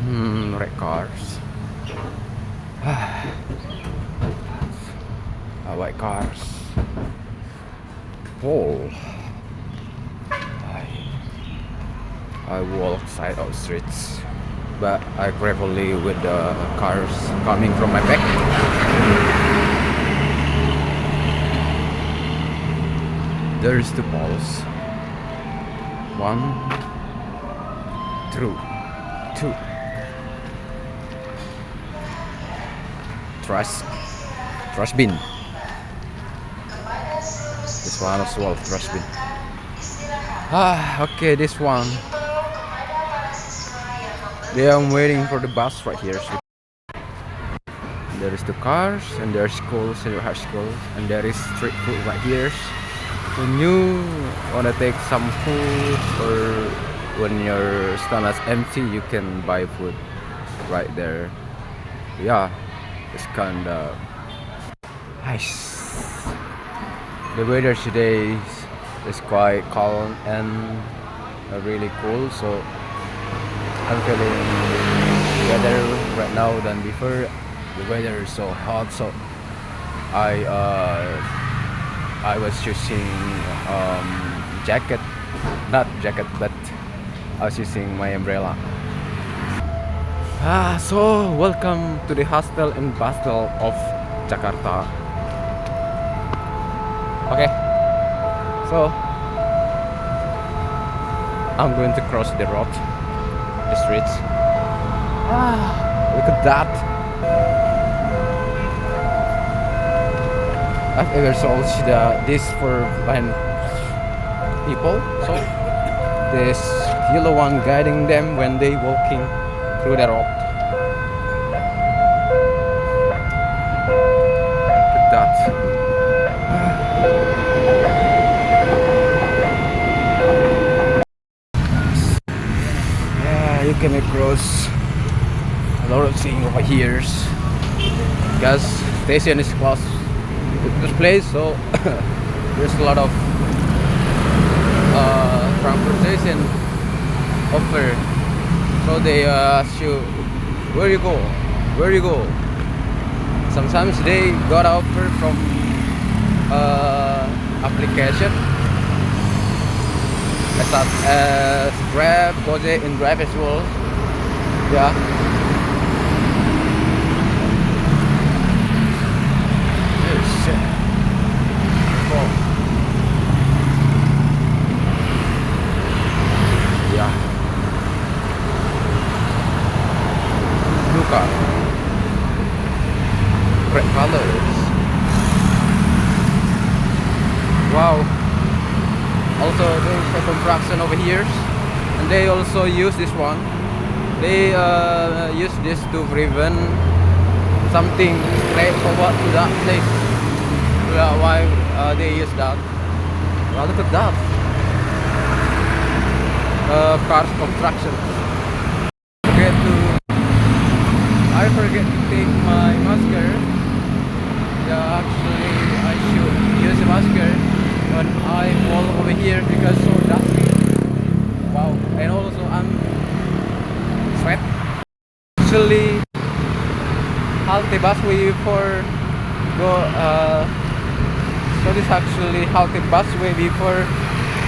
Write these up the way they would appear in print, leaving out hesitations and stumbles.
Red cars. White cars. Wall. I walk side of streets, but I gravely with the cars coming from my back. There's the poles. 1, 2. Trash bin. This one as well, trash bin. Okay, this one. Yeah, I'm waiting for the bus right here. So there is the cars, and there's schools, and high schools, and there is street food right here. When you wanna take some food, or when your stomach's empty, you can buy food right there. Yeah, it's kinda nice. The weather today is quite calm and really cool, so I'm feeling better right now than before. The weather is so hot, so I was using jacket, not jacket, but I was using my umbrella. So welcome to the hostel and bustle of Jakarta. Okay, so I'm going to cross the road, the streets. Look at that. I've ever saw this for blind people. So this yellow one guiding them when they walking through the road. Look at that. Yeah, you can across a lot of things over here. Gas station is close to this place, so there's a lot of transportation offer. So they ask you, where you go, where you go. Sometimes they got offer from application such as Grab, Gojek, and Drive as well. Yeah. Blue car, red colors. Wow. Also there's a construction over here, and they also use this one. They use this to prevent something straight forward to that place. Yeah, why they use that? Well, look at that. Cars construction. I forget to take my masker. Yeah, actually I should use a masker when I walk over here because so dusty. Wow, and also I'm sweat. Actually, halte busway before go. So this actually halte busway before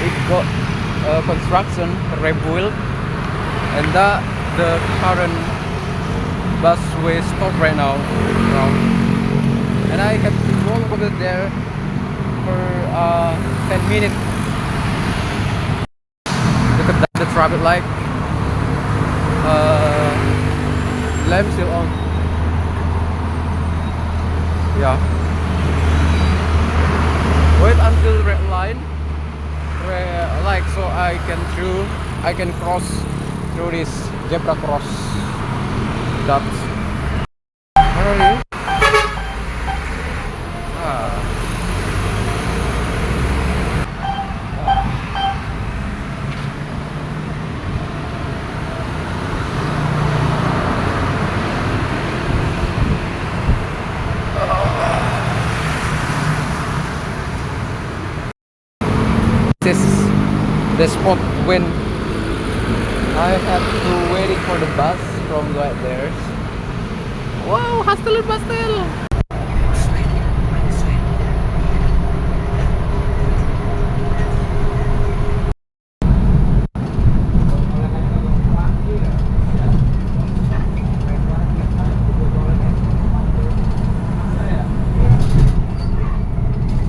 it got construction rebuilt, and that the current busway stop right now, and I have to walk over there for 10 minutes. Look at that, the traffic light. Lamp still on. Yeah. Wait until red line, so I can cross through this zebra cross. That's where are you? This is the spot when I have to waiting for the bus. from right there. Wow, hustle and bustle!